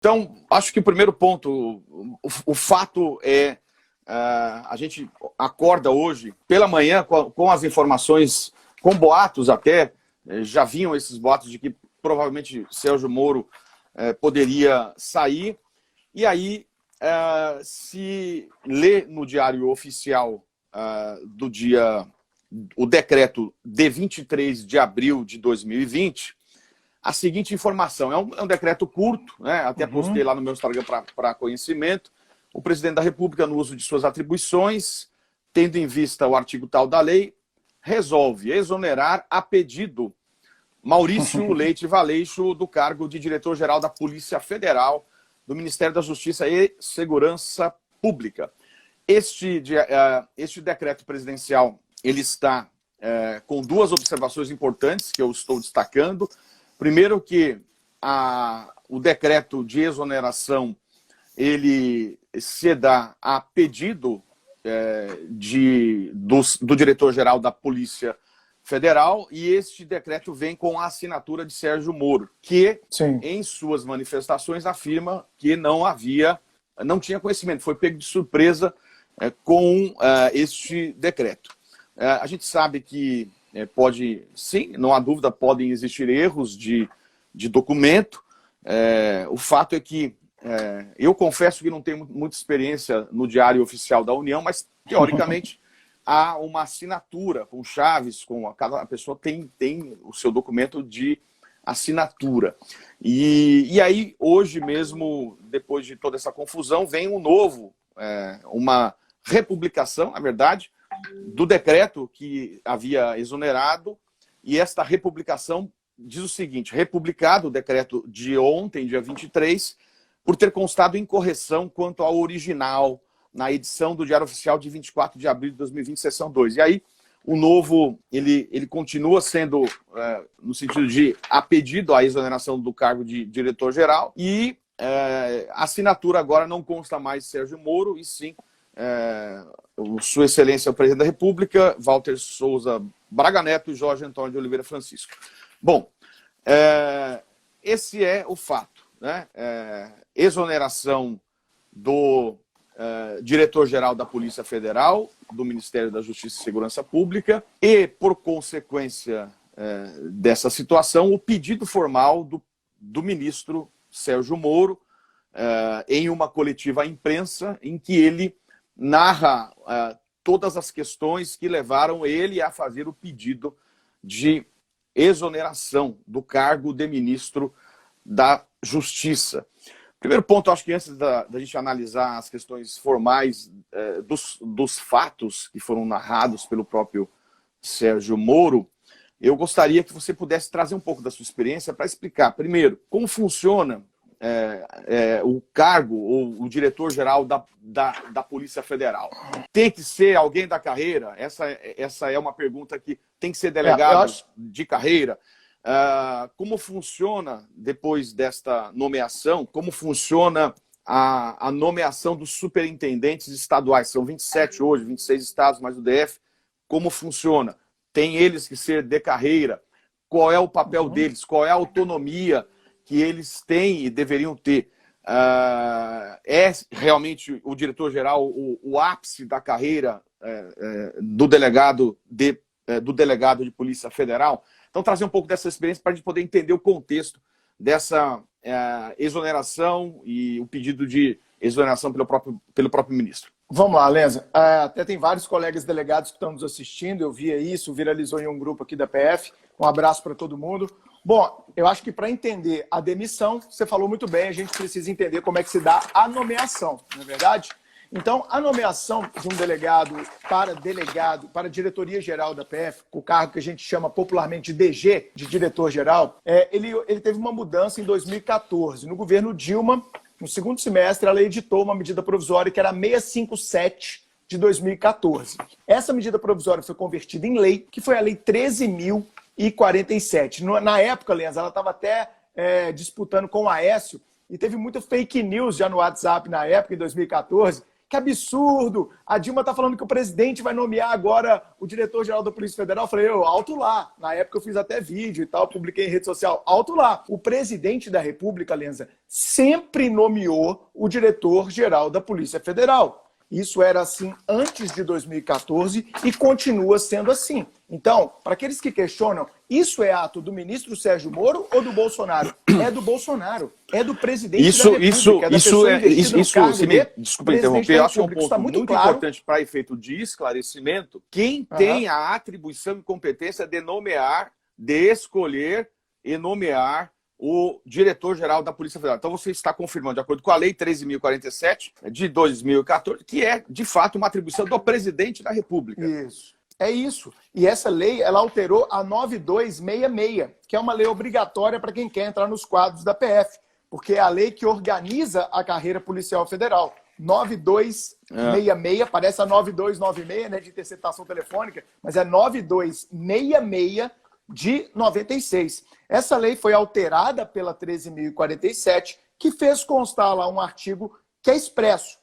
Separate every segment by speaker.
Speaker 1: Então, acho que o primeiro ponto, o fato é, a gente acorda hoje, pela manhã, com as informações, com boatos até, já vinham esses boatos de que provavelmente Sérgio Moro poderia sair, e aí se lê no Diário Oficial do dia, o decreto de 23 de abril de 2020, a seguinte informação. É um decreto curto, né? Até postei lá no meu Instagram para conhecimento. O presidente da República, no uso de suas atribuições, tendo em vista o artigo tal da lei, resolve exonerar a pedido Maurício Leite Valeixo do cargo de diretor-geral da Polícia Federal, do Ministério da Justiça e Segurança Pública. Este decreto presidencial ele está com duas observações importantes que eu estou destacando. Primeiro que o decreto de exoneração ele se dá a pedido do diretor-geral da Polícia Federal, e este decreto vem com a assinatura de Sérgio Moro, que, sim, em suas manifestações, afirma que não tinha conhecimento, foi pego de surpresa com este decreto. A gente sabe que pode, sim, não há dúvida, podem existir erros de documento. O fato é que eu confesso que não tenho muita experiência no Diário Oficial da União, mas, teoricamente, há uma assinatura com chaves, cada pessoa tem o seu documento de assinatura. E aí, hoje mesmo, depois de toda essa confusão, vem uma republicação, na verdade, do decreto que havia exonerado, e esta republicação diz o seguinte: republicado o decreto de ontem, dia 23, por ter constado incorreção quanto ao original na edição do Diário Oficial de 24 de abril de 2020, seção 2. E aí, o novo, ele continua sendo, no sentido de a pedido a exoneração do cargo de diretor-geral, e a assinatura agora não consta mais Sérgio Moro, e sim Sua Excelência o Presidente da República, Walter Souza Braga Neto e Jorge Antônio de Oliveira Francisco. Bom, esse é o fato, né? Exoneração do diretor-geral da Polícia Federal, do Ministério da Justiça e Segurança Pública, e, por consequência dessa situação, o pedido formal do ministro Sérgio Moro, em uma coletiva à imprensa, em que ele narra todas as questões que levaram ele a fazer o pedido de exoneração do cargo de ministro da Justiça. Primeiro ponto, acho que antes da gente analisar as questões formais dos fatos que foram narrados pelo próprio Sérgio Moro, eu gostaria que você pudesse trazer um pouco da sua experiência para explicar, primeiro, como funciona o cargo ou o diretor-geral da Polícia Federal. Tem que ser alguém da carreira? Essa é uma pergunta que tem que ser delegado de carreira. Como funciona, depois desta nomeação, como funciona a nomeação dos superintendentes estaduais? São 27 hoje, 26 estados, mais o DF. Como funciona? Tem eles que ser de carreira? Qual é o papel deles? Qual é a autonomia que eles têm e deveriam ter? É realmente o diretor-geral o ápice da carreira do delegado de Polícia Federal? Então, trazer um pouco dessa experiência para a gente poder entender o contexto dessa exoneração e o pedido de exoneração pelo próprio ministro.
Speaker 2: Vamos lá, Lenza. Até tem vários colegas delegados que estão nos assistindo, eu via isso, viralizou em um grupo aqui da PF. Um abraço para todo mundo. Bom, eu acho que para entender a demissão, você falou muito bem, a gente precisa entender como é que se dá a nomeação, não é verdade? Então, a nomeação de um delegado para a diretoria-geral da PF, o cargo que a gente chama popularmente de DG, de diretor-geral, ele teve uma mudança em 2014. No governo Dilma, no segundo semestre, ela editou uma medida provisória que era 657 de 2014. Essa medida provisória foi convertida em lei, que foi a Lei 13.047. Na época, Lenza, ela estava até disputando com o Aécio, e teve muita fake news já no WhatsApp na época, em 2014, que absurdo, a Dilma está falando que o presidente vai nomear agora o diretor-geral da Polícia Federal. Eu falei, alto lá. Na época eu fiz até vídeo e tal, publiquei em rede social. Alto lá. O presidente da República, Lenza, sempre nomeou o diretor-geral da Polícia Federal. Isso era assim antes de 2014 e continua sendo assim. Então, para aqueles que questionam, isso é ato do ministro Sérgio Moro ou do Bolsonaro? É do Bolsonaro, é do presidente da República, é da pessoa investida no cargo de
Speaker 1: desculpa interromper, eu acho que é um ponto
Speaker 2: está
Speaker 1: muito
Speaker 2: claro.
Speaker 1: importante para efeito de esclarecimento. Quem tem a atribuição e competência de nomear, de escolher e nomear o diretor-geral da Polícia Federal. Então, você está confirmando, de acordo com a Lei 13.047, de 2014, que é, de fato, uma atribuição do presidente da República.
Speaker 2: Isso. É isso. E essa lei, ela alterou a 9266, que é uma lei obrigatória para quem quer entrar nos quadros da PF, porque é a lei que organiza a carreira policial federal. 9266, parece a 9296, né, de interceptação telefônica, mas é 9266 de 96. Essa lei foi alterada pela 13.047, que fez constar lá um artigo que é expresso.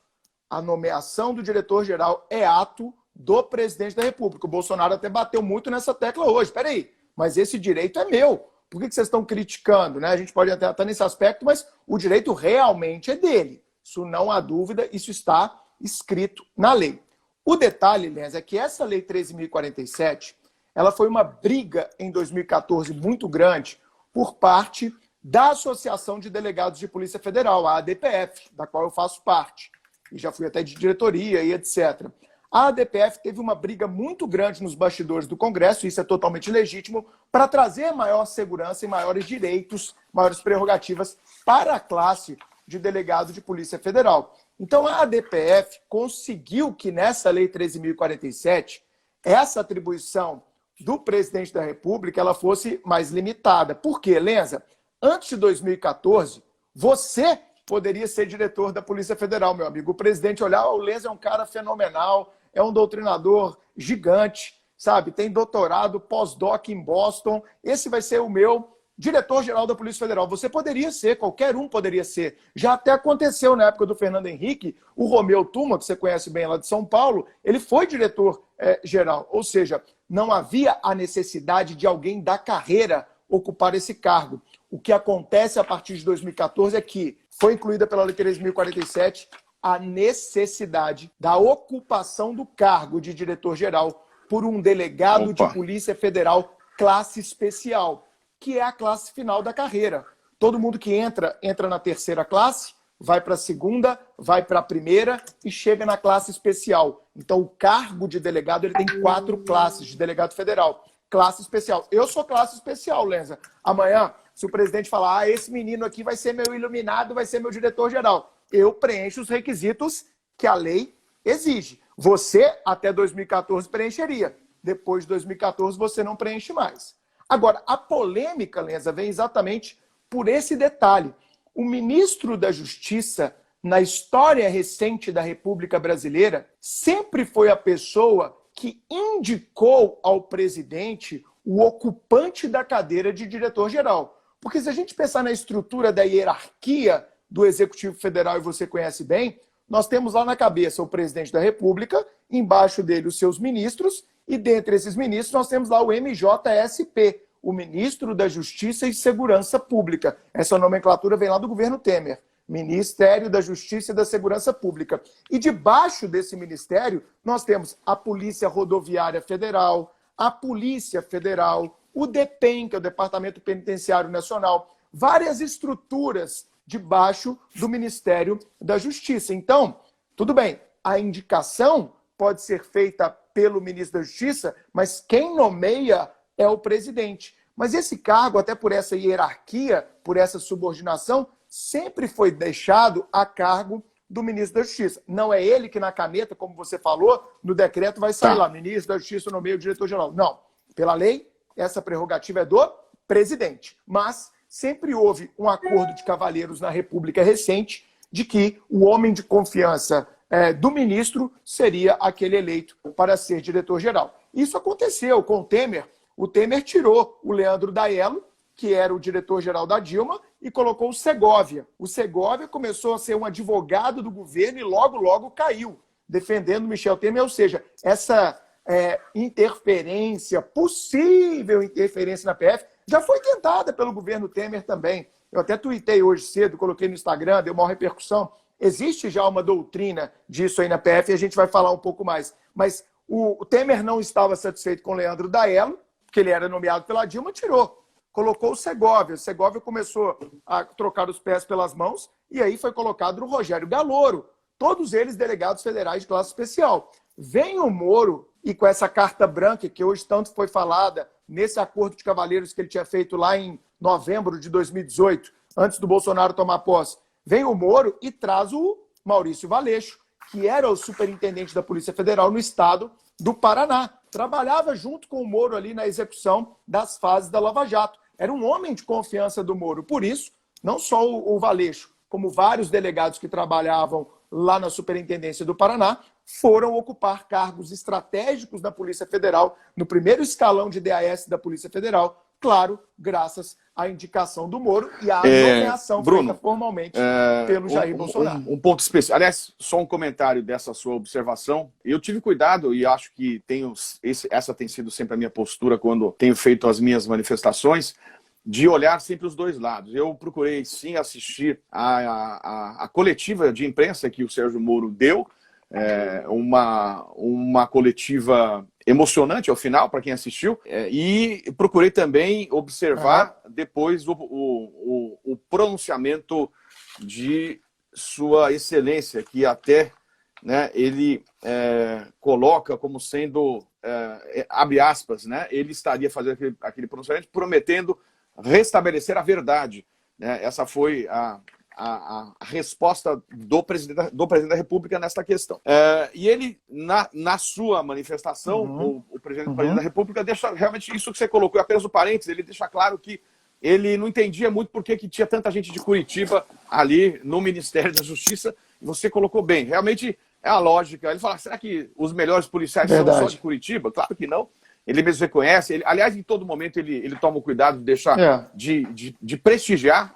Speaker 2: A nomeação do diretor-geral é ato do presidente da República. O Bolsonaro até bateu muito nessa tecla hoje. Espera aí, mas esse direito é meu. Por que vocês estão criticando? Né? A gente pode até estar nesse aspecto, mas o direito realmente é dele. Isso não há dúvida, isso está escrito na lei. O detalhe, Lenz, é que essa lei 13.047, ela foi uma briga em 2014 muito grande por parte da Associação de Delegados de Polícia Federal, a ADPF, da qual eu faço parte. E já fui até de diretoria e etc. A ADPF teve uma briga muito grande nos bastidores do Congresso, isso é totalmente legítimo, para trazer maior segurança e maiores direitos, maiores prerrogativas para a classe de delegado de Polícia Federal. Então, a ADPF conseguiu que nessa Lei 13.047, essa atribuição do presidente da República ela fosse mais limitada. Por quê, Lenza? Antes de 2014, você poderia ser diretor da Polícia Federal, meu amigo. O presidente olhar, o Lenza é um cara fenomenal, é um doutrinador gigante, sabe? Tem doutorado, pós-doc em Boston. Esse vai ser o meu diretor-geral da Polícia Federal. Você poderia ser, qualquer um poderia ser. Já até aconteceu na época do Fernando Henrique, o Romeu Tuma, que você conhece bem lá de São Paulo, ele foi diretor-geral. Ou seja, não havia a necessidade de alguém da carreira ocupar esse cargo. O que acontece a partir de 2014 é que foi incluída pela Lei 13.047 a necessidade da ocupação do cargo de diretor-geral por um delegado de Polícia Federal classe especial, que é a classe final da carreira. Todo mundo que entra na terceira classe, vai para a segunda, vai para a primeira e chega na classe especial. Então, o cargo de delegado ele tem 4 classes de delegado federal. Classe especial. Eu sou classe especial, Lenza. Amanhã, se o presidente falar, esse menino aqui vai ser meu iluminado, vai ser meu diretor-geral, eu preencho os requisitos que a lei exige. Você, até 2014, preencheria. Depois de 2014, você não preenche mais. Agora, a polêmica, Lenza, vem exatamente por esse detalhe. O ministro da Justiça, na história recente da República Brasileira, sempre foi a pessoa que indicou ao presidente o ocupante da cadeira de diretor-geral. Porque se a gente pensar na estrutura da hierarquia do Executivo Federal, e você conhece bem, nós temos lá na cabeça o presidente da República, embaixo dele os seus ministros, e dentre esses ministros nós temos lá o MJSP, o Ministro da Justiça e Segurança Pública. Essa nomenclatura vem lá do governo Temer. Ministério da Justiça e da Segurança Pública. E debaixo desse ministério, nós temos a Polícia Rodoviária Federal, a Polícia Federal, o DEPEN, que é o Departamento Penitenciário Nacional, várias estruturas debaixo do Ministério da Justiça. Então, tudo bem, a indicação pode ser feita pelo ministro da Justiça, mas quem nomeia é o presidente. Mas esse cargo, até por essa hierarquia, por essa subordinação, sempre foi deixado a cargo do ministro da Justiça. Não é ele que na caneta, como você falou, no decreto vai sair lá, ministro da Justiça nomeia o diretor-geral. Não. Pela lei, essa prerrogativa é do presidente. Mas sempre houve um acordo de cavalheiros na República recente de que o homem de confiança do ministro seria aquele eleito para ser diretor-geral. Isso aconteceu com o Temer. O Temer tirou o Leandro Daello, que era o diretor-geral da Dilma, e colocou o Segovia. O Segovia começou a ser um advogado do governo e logo, logo caiu, defendendo Michel Temer. Ou seja, essa interferência, possível interferência na PF, já foi tentada pelo governo Temer também. Eu até tuitei hoje cedo, coloquei no Instagram, deu maior repercussão. Existe já uma doutrina disso aí na PF e a gente vai falar um pouco mais. Mas o Temer não estava satisfeito com o Leandro Daello, que ele era nomeado pela Dilma, tirou. Colocou o Segovia. O Segovia começou a trocar os pés pelas mãos e aí foi colocado o Rogério Galouro. Todos eles delegados federais de classe especial. Vem o Moro e com essa carta branca, que hoje tanto foi falada nesse acordo de cavalheiros que ele tinha feito lá em novembro de 2018, antes do Bolsonaro tomar posse, vem o Moro e traz o Maurício Valeixo, que era o superintendente da Polícia Federal no estado do Paraná. Trabalhava junto com o Moro ali na execução das fases da Lava Jato. Era um homem de confiança do Moro. Por isso, não só o Valeixo, como vários delegados que trabalhavam lá na Superintendência do Paraná, foram ocupar cargos estratégicos da Polícia Federal, no primeiro escalão de DAS da Polícia Federal, claro, graças à indicação do Moro e à nomeação feita formalmente pelo Jair Bolsonaro.
Speaker 1: Um ponto específico. Aliás, só um comentário dessa sua observação. Eu tive cuidado e acho que essa tem sido sempre a minha postura quando tenho feito as minhas manifestações, de olhar sempre os dois lados. Eu procurei, sim, assistir a coletiva de imprensa que o Sérgio Moro deu, uma coletiva emocionante ao final, para quem assistiu, e procurei também observar depois o pronunciamento de Sua Excelência, que até, né, ele coloca como sendo, abre aspas, né, ele estaria fazendo aquele pronunciamento prometendo restabelecer a verdade. Essa foi a resposta do presidente da República nesta questão. E ele, na sua manifestação, o presidente da República deixa realmente isso que você colocou, apenas o parênteses, ele deixa claro que ele não entendia muito por que tinha tanta gente de Curitiba ali no Ministério da Justiça, e você colocou bem. Realmente é a lógica. Ele fala, será que os melhores policiais são só de Curitiba? Claro que não. Ele mesmo reconhece, aliás, em todo momento ele toma o cuidado de deixar de prestigiar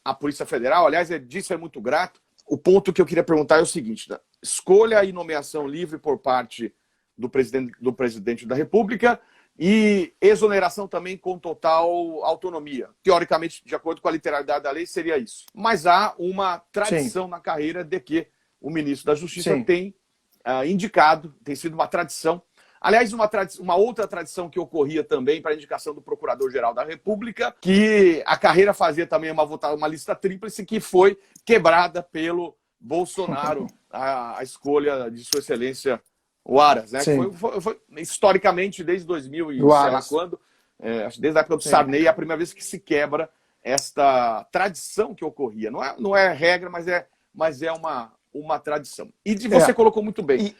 Speaker 1: a Polícia Federal. Aliás, disso é muito grato. O ponto que eu queria perguntar é o seguinte, né? Escolha e nomeação livre por parte do presidente da República e exoneração também com total autonomia. Teoricamente, de acordo com a literalidade da lei, seria isso. Mas há uma tradição na carreira de que o ministro da Justiça tem indicado, tem sido uma tradição. Aliás, uma outra tradição que ocorria também para a indicação do Procurador-Geral da República, que a carreira fazia também uma lista tríplice que foi quebrada pelo Bolsonaro, a escolha de Sua Excelência o Aras, né? Foi historicamente, desde 2000 e sei lá quando, desde a época do Sarney, é a primeira vez que se quebra esta tradição que ocorria. Não é regra, mas é uma tradição. E você colocou muito bem.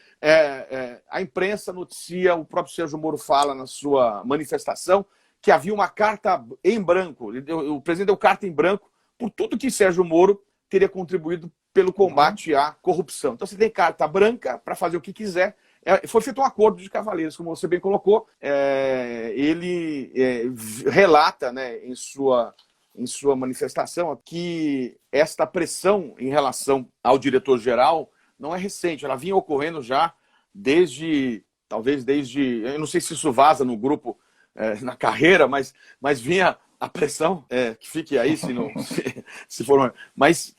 Speaker 1: A imprensa noticia, o próprio Sérgio Moro fala na sua manifestação, que havia uma carta em branco. O presidente deu carta em branco por tudo que Sérgio Moro teria contribuído pelo combate à corrupção. Então você tem carta branca para fazer o que quiser. Foi feito um acordo de cavalheiros, como você bem colocou. Ele relata, né, em sua manifestação que esta pressão em relação ao diretor-geral não é recente, ela vinha ocorrendo já talvez desde, eu não sei se isso vaza no grupo na carreira, mas vinha a pressão, que fique aí se for, mas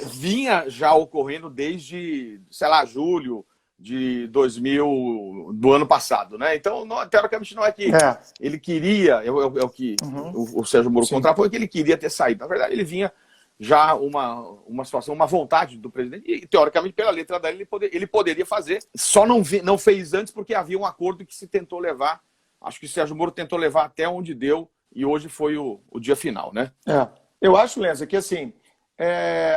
Speaker 1: vinha já ocorrendo desde, sei lá, julho de 2000, do ano passado, né? Então, teoricamente, não é que ele queria, é o que o Sérgio Moro contrapõe, que ele queria ter saído. Na verdade, ele vinha já uma situação, uma vontade do presidente, e teoricamente, pela letra dele, ele poderia fazer, só não fez antes porque havia um acordo que se tentou levar, acho que o Sérgio Moro tentou levar até onde deu, e hoje foi o dia final, né?
Speaker 2: Eu acho, Lenza, que assim,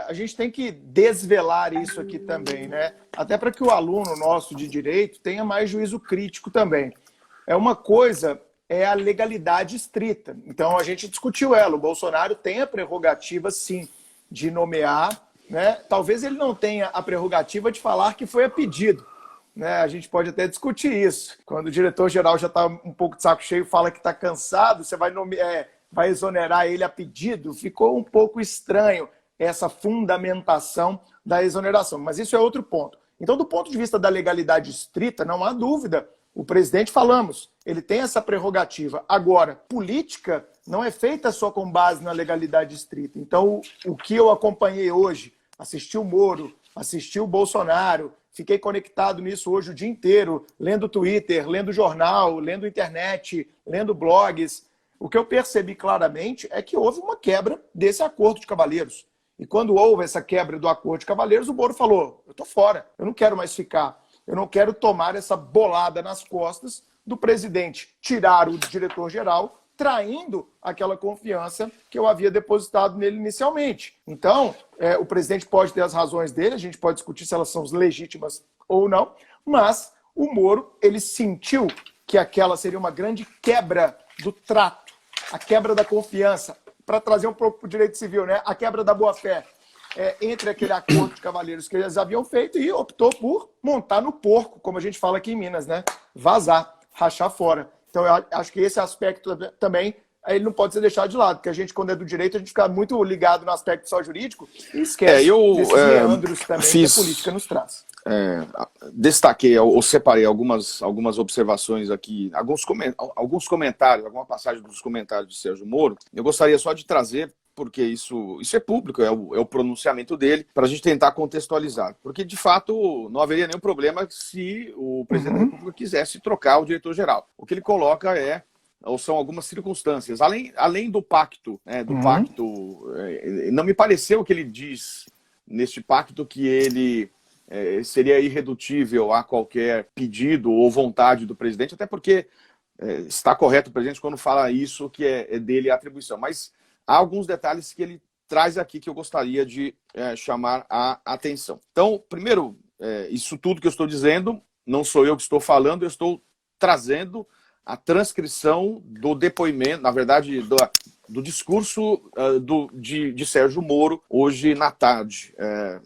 Speaker 2: a gente tem que desvelar isso aqui também, né? Até para que o aluno nosso de direito tenha mais juízo crítico também. Uma coisa é a legalidade estrita. Então, a gente discutiu ela. O Bolsonaro tem a prerrogativa, sim, de nomear, né? Talvez ele não tenha a prerrogativa de falar que foi a pedido, né? A gente pode até discutir isso. Quando o diretor-geral já está um pouco de saco cheio, fala que está cansado, você vai vai exonerar ele a pedido. Ficou um pouco estranho essa fundamentação da exoneração, mas isso é outro ponto. Então, do ponto de vista da legalidade estrita, não há dúvida. O presidente, falamos, ele tem essa prerrogativa. Agora, política não é feita só com base na legalidade estrita. Então, o que eu acompanhei hoje, assisti o Moro, assisti o Bolsonaro, fiquei conectado nisso hoje o dia inteiro, lendo Twitter, lendo jornal, lendo internet, lendo blogs. O que eu percebi claramente é que houve uma quebra desse acordo de cavalheiros. E quando houve essa quebra do acordo de cavalheiros, o Moro falou, eu estou fora, eu não quero mais ficar. Eu não quero tomar essa bolada nas costas do presidente, tirar o diretor-geral, traindo aquela confiança que eu havia depositado nele inicialmente. Então, o presidente pode ter as razões dele, a gente pode discutir se elas são legítimas ou não, mas o Moro, ele sentiu que aquela seria uma grande quebra do trato, a quebra da confiança, para trazer um pouco para o direito civil, né? A quebra da boa-fé. Entre aquele acordo de cavalheiros que eles haviam feito e optou por montar no porco, como a gente fala aqui em Minas, né? Vazar, rachar fora. Então, eu acho que esse aspecto também ele não pode ser deixado de lado, porque a gente, quando é do direito, a gente fica muito ligado no aspecto só jurídico e esquece desses meandros também que a política nos traz.
Speaker 1: Destaquei ou separei algumas observações aqui, alguns comentários, alguma passagem dos comentários de Sérgio Moro. Eu gostaria só de trazer, porque isso é público, é o pronunciamento dele, para a gente tentar contextualizar. Porque, de fato, não haveria nenhum problema se o presidente da República quisesse trocar o diretor-geral. O que ele coloca ou são algumas circunstâncias. Além do pacto, não me pareceu que ele diz neste pacto que ele seria irredutível a qualquer pedido ou vontade do presidente, até porque está correto o presidente quando fala isso, que é dele a atribuição. Mas há alguns detalhes que ele traz aqui que eu gostaria de chamar a atenção. Então, primeiro, isso tudo que eu estou dizendo, não sou eu que estou falando, eu estou trazendo a transcrição do depoimento, na verdade, do discurso de Sérgio Moro hoje na tarde,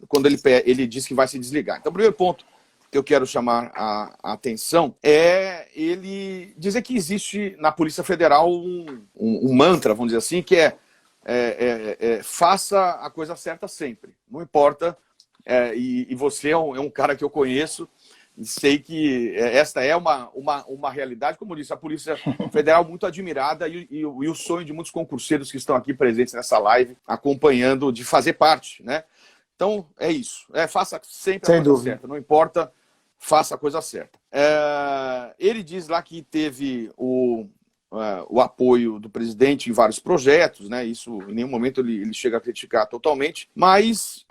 Speaker 1: quando ele disse que vai se desligar. Então, o primeiro ponto que eu quero chamar a atenção é ele dizer que existe na Polícia Federal um mantra, vamos dizer assim, que faça a coisa certa sempre. Não importa, e você é um cara que eu conheço, e sei que esta é uma realidade, como eu disse, a Polícia Federal muito admirada e o sonho de muitos concurseiros que estão aqui presentes nessa live, acompanhando, de fazer parte, né? Então, é isso. Faça sempre a coisa certa, não importa, faça a coisa certa. Ele diz lá que teve o apoio do presidente em vários projetos, né? Isso em nenhum momento ele chega a criticar totalmente, mas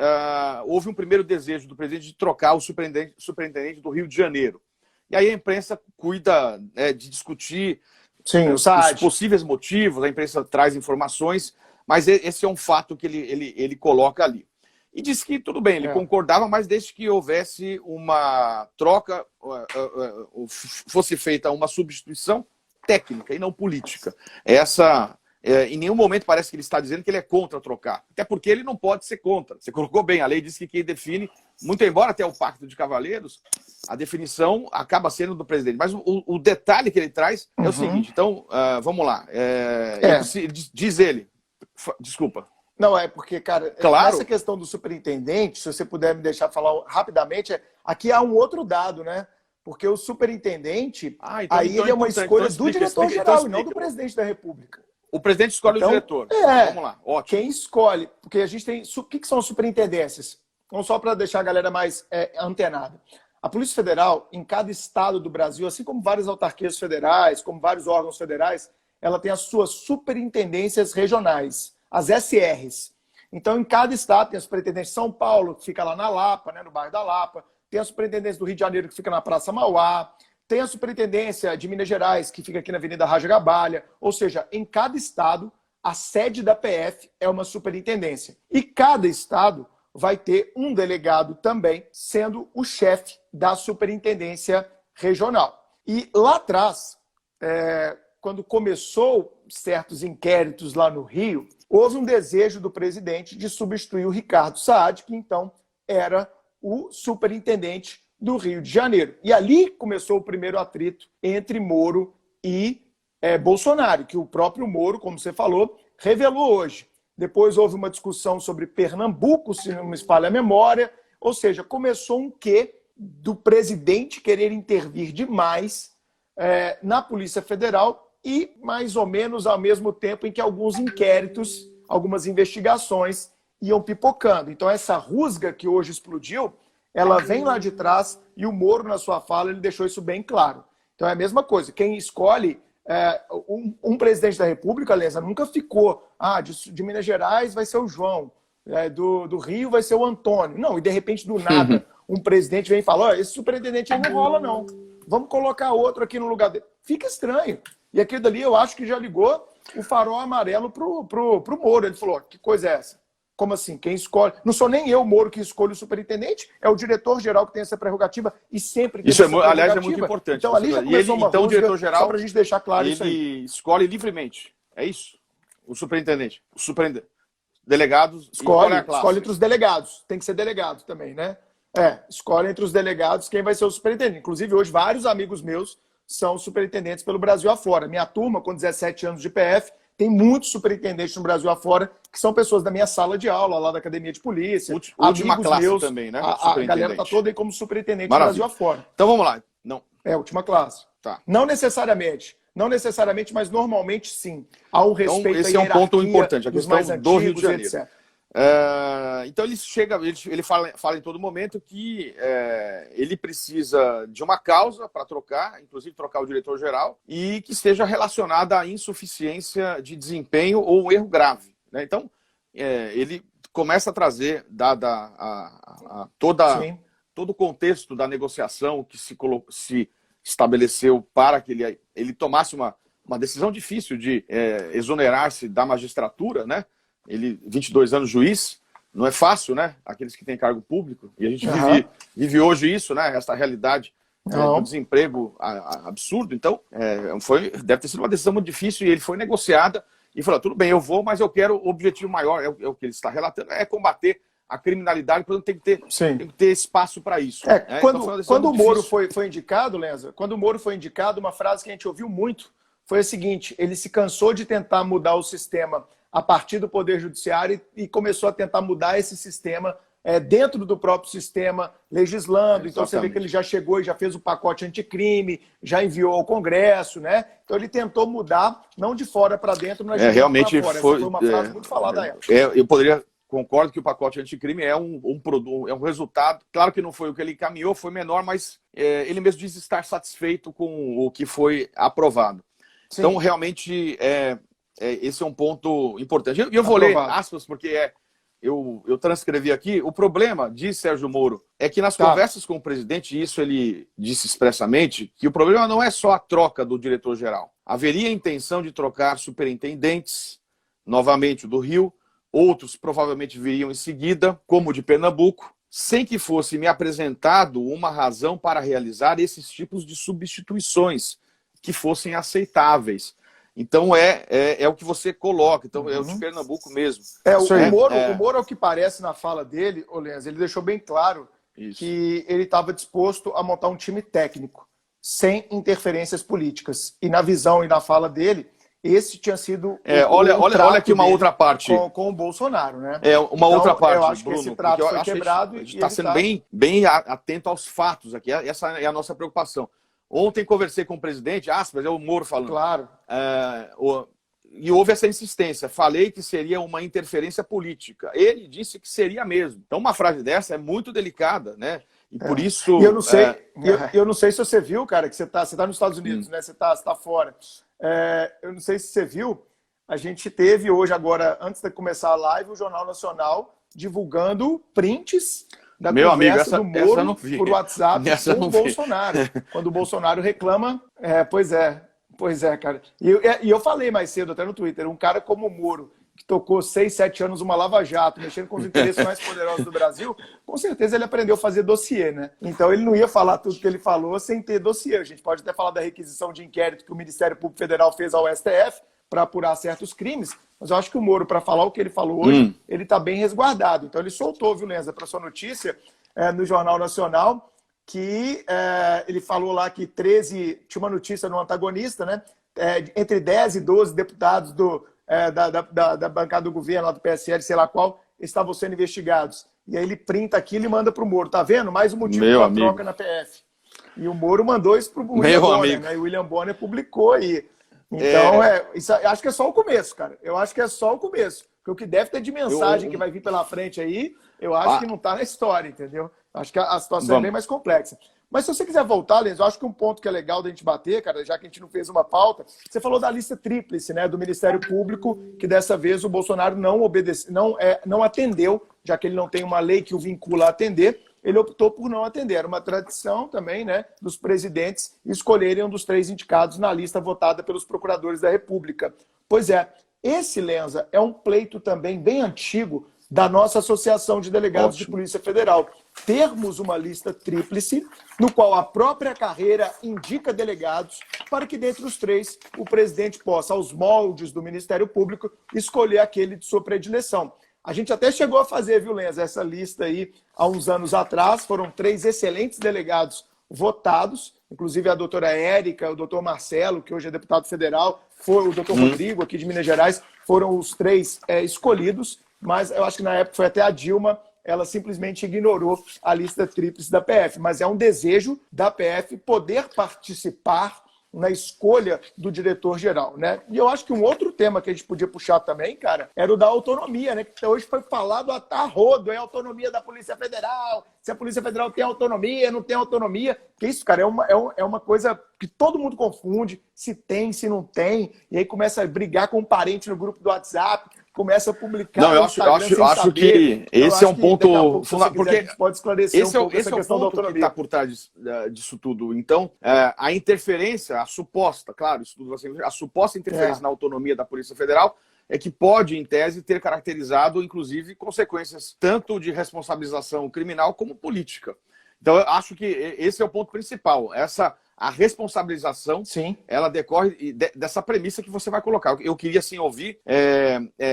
Speaker 1: houve um primeiro desejo do presidente de trocar o superintendente do Rio de Janeiro. E aí a imprensa cuida de discutir os possíveis motivos, a imprensa traz informações, mas esse é um fato que ele coloca ali. E disse que tudo bem, ele concordava, mas desde que houvesse uma troca, fosse feita uma substituição técnica e não política. Em nenhum momento parece que ele está dizendo que ele é contra trocar. Até porque ele não pode ser contra. Você colocou bem, a lei diz que quem define, muito embora até o Pacto de Cavalheiros, a definição acaba sendo do presidente. Mas o detalhe que ele traz é o seguinte, então, vamos lá. Diz ele, desculpa.
Speaker 2: Não, porque, cara,
Speaker 1: claro.
Speaker 2: Essa questão do superintendente, se você puder me deixar falar rapidamente, aqui há um outro dado, né? Porque o superintendente, ele é uma escolha do diretor-geral e não do presidente da República.
Speaker 1: O presidente escolhe o diretor. Vamos lá, ótimo.
Speaker 2: Quem escolhe, porque a gente tem... O que são superintendências? Então, só para deixar a galera mais antenada. A Polícia Federal, em cada estado do Brasil, assim como várias autarquias federais, como vários órgãos federais, ela tem as suas superintendências regionais, as SRs. Então, em cada estado tem a superintendência de São Paulo, que fica lá na Lapa, né, no bairro da Lapa. Tem a superintendência do Rio de Janeiro, que fica na Praça Mauá. Tem a superintendência de Minas Gerais, que fica aqui na Avenida Raja Gabalha. Ou seja, em cada estado, a sede da PF é uma superintendência. E cada estado vai ter um delegado também, sendo o chefe da superintendência regional. E lá atrás, quando começou certos inquéritos lá no Rio, houve um desejo do presidente de substituir o Ricardo Saad, que então era o superintendente do Rio de Janeiro. E ali começou o primeiro atrito entre Moro e Bolsonaro, que o próprio Moro, como você falou, revelou hoje. Depois houve uma discussão sobre Pernambuco, se não me espalha a memória, ou seja, começou um quê do presidente querer intervir demais na Polícia Federal e mais ou menos ao mesmo tempo em que alguns inquéritos, algumas investigações iam pipocando. Então essa rusga que hoje explodiu, ela vem lá de trás e o Moro, na sua fala, ele deixou isso bem claro. Então é a mesma coisa, quem escolhe um presidente da República, Lenza, nunca ficou, de Minas Gerais vai ser o João, do Rio vai ser o Antônio. Não, e de repente, do nada, um presidente vem e fala, esse superintendente aí não rola, não. Vamos colocar outro aqui no lugar dele. Fica estranho. E aquilo dali eu acho que já ligou o farol amarelo pro Moro. Ele falou, que coisa é essa? Como assim? Quem escolhe? Não sou nem eu, Moro, que escolho o superintendente, é o diretor-geral que tem essa prerrogativa e sempre tem
Speaker 1: isso
Speaker 2: essa prerrogativa.
Speaker 1: Aliás, é muito importante.
Speaker 2: Então ali já começou uma
Speaker 1: então, o diretor-geral,
Speaker 2: só para a gente deixar claro isso aí.
Speaker 1: Ele escolhe livremente. É isso? O superintendente. Delegados
Speaker 2: escolhe entre os delegados. Tem que ser delegado também, né? Escolhe entre os delegados quem vai ser o superintendente. Inclusive, hoje, vários amigos meus são superintendentes pelo Brasil afora. Minha turma, com 17 anos de PF, tem muitos superintendentes no Brasil afora que são pessoas da minha sala de aula, lá da academia de polícia.
Speaker 1: Última classe
Speaker 2: meus,
Speaker 1: também, né?
Speaker 2: A galera está toda aí como superintendente no Brasil afora.
Speaker 1: Então vamos lá. Não.
Speaker 2: Última classe.
Speaker 1: Tá.
Speaker 2: Não necessariamente, mas normalmente sim. Há um respeito
Speaker 1: então, esse é um ponto importante, a questão do Rio de Janeiro.
Speaker 2: Etc.
Speaker 1: Então ele fala em todo momento que ele precisa de uma causa para trocar, inclusive trocar o diretor-geral, e que esteja relacionada à insuficiência de desempenho ou um erro grave, né? Então, ele começa a trazer, dada todo o contexto da negociação que se estabeleceu para que ele tomasse uma decisão difícil de exonerar-se da magistratura, né? Ele, 22 anos juiz, não é fácil, né? Aqueles que têm cargo público. E a gente vive hoje isso, né? Essa realidade do desemprego absurdo. Então, deve ter sido uma decisão muito difícil e ele foi negociada e falou, tudo bem, eu vou, mas eu quero o objetivo maior, é o que ele está relatando, é combater a criminalidade, portanto tem que ter espaço para isso.
Speaker 2: Quando o Moro foi indicado, Lenza, quando o Moro foi indicado, uma frase que a gente ouviu muito foi a seguinte, ele se cansou de tentar mudar o sistema a partir do Poder Judiciário e começou a tentar mudar esse sistema dentro do próprio sistema, legislando. Então você vê que ele já chegou e já fez o pacote anticrime, já enviou ao Congresso, né? Então ele tentou mudar, não de fora para dentro, mas de dentro
Speaker 1: realmente
Speaker 2: para fora. Essa foi uma frase muito falada ela.
Speaker 1: Eu concordo que o pacote anticrime é um resultado. Claro que não foi o que ele encaminhou, foi menor, mas ele mesmo diz estar satisfeito com o que foi aprovado. Sim. Então, realmente, esse é um ponto importante. Eu vou ler aspas, porque eu transcrevi aqui. O problema, diz Sérgio Moro, é que nas conversas com o presidente, e isso ele disse expressamente, que o problema não é só a troca do diretor-geral. Haveria a intenção de trocar superintendentes, novamente o do Rio, outros provavelmente viriam em seguida, como o de Pernambuco, sem que fosse me apresentado uma razão para realizar esses tipos de substituições que fossem aceitáveis. Então, é o que você coloca. Então, é o de Pernambuco mesmo.
Speaker 2: O Moro, ao que parece na fala dele, Lenz, ele deixou bem claro que ele estava disposto a montar um time técnico, sem interferências políticas. E na visão e na fala dele, esse tinha sido
Speaker 1: olha aqui uma outra parte.
Speaker 2: Com o Bolsonaro, né?
Speaker 1: Outra parte,
Speaker 2: eu acho
Speaker 1: Bruno,
Speaker 2: que esse prato foi quebrado.
Speaker 1: A gente está sendo bem atento aos fatos aqui. Essa é a nossa preocupação. Ontem conversei com o presidente, aspas, é o Moro falando.
Speaker 2: Claro.
Speaker 1: E houve essa insistência. Falei que seria uma interferência política. Ele disse que seria mesmo. Então, uma frase dessa é muito delicada, né? E por isso...
Speaker 2: E eu não sei, eu não sei se você viu, cara, que você tá nos Estados Unidos, né? Você tá fora. Eu não sei se você viu, a gente teve hoje, agora, antes de começar a live, o Jornal Nacional divulgando prints da conversa do Moro por WhatsApp com o Bolsonaro. Quando o Bolsonaro reclama, pois é, cara. E eu falei mais cedo, até no Twitter, um cara como o Moro, que tocou 6, 7 anos uma lava-jato, mexendo com os interesses mais poderosos do Brasil, com certeza ele aprendeu a fazer dossiê, né? Então ele não ia falar tudo que ele falou sem ter dossiê. A gente pode até falar da requisição de inquérito que o Ministério Público Federal fez ao STF para apurar certos crimes, mas eu acho que o Moro, para falar o que ele falou hoje, ele está bem resguardado. Então ele soltou, viu, Lenza, para sua notícia, no Jornal Nacional, que ele falou lá que tinha uma notícia no antagonista, né? entre 10 e 12 deputados da bancada do governo, lá do PSL, sei lá qual, estavam sendo investigados. E aí ele printa aquilo e manda para o Moro. Tá vendo? Mais um motivo para troca na PF. E o Moro mandou isso para o William Bonner, né? E o William Bonner publicou aí. Então, isso, acho que é só o começo, cara. Eu acho que é só o começo. Porque o que deve ter de mensagem que vai vir pela frente aí, eu acho que não está na história, entendeu? Acho que a situação é bem mais complexa. Mas se você quiser voltar, Lenz, eu acho que um ponto que é legal da gente bater, cara, já que a gente não fez uma pauta, você falou da lista tríplice, né, do Ministério Público, que dessa vez o Bolsonaro não atendeu, já que ele não tem uma lei que o vincula a atender, ele optou por não atender. Era uma tradição também, né, dos presidentes escolherem um dos 3 indicados na lista votada pelos procuradores da República. Pois é, esse, Lenza, é um pleito também bem antigo da nossa Associação de Delegados de Polícia Federal. Termos uma lista tríplice, no qual a própria carreira indica delegados, para que dentre os 3 o presidente possa, aos moldes do Ministério Público, escolher aquele de sua predileção. A gente até chegou a fazer, viu, Lenza, essa lista aí há uns anos atrás. Foram 3 excelentes delegados votados, inclusive a doutora Érica, o doutor Marcelo, que hoje é deputado federal, foi o doutor Rodrigo, aqui de Minas Gerais, foram os 3 escolhidos, mas eu acho que na época foi até a Dilma, ela simplesmente ignorou a lista tríplice da PF. Mas é um desejo da PF poder participar na escolha do diretor-geral, né? E eu acho que um outro tema que a gente podia puxar também, cara, era o da autonomia, né? Que hoje foi falado a rodo, é a autonomia da Polícia Federal, se a Polícia Federal tem autonomia, não tem autonomia. Que isso, cara, é uma coisa que todo mundo confunde, se tem, se não tem, e aí começa a brigar com um parente no grupo do WhatsApp, começa a publicar.
Speaker 1: Não, eu acho que esse é um ponto fundamental, porque
Speaker 2: a gente pode esclarecer um pouco essa questão da autonomia.
Speaker 1: Que está por trás disso tudo. Então, a interferência, a suposta, claro, isso tudo vai ser, a suposta interferência na autonomia da Polícia Federal é que pode, em tese, ter caracterizado, inclusive, consequências tanto de responsabilização criminal como política. Então, eu acho que esse é o ponto principal. A responsabilização, sim, ela decorre dessa premissa que você vai colocar. Eu queria, assim, ouvir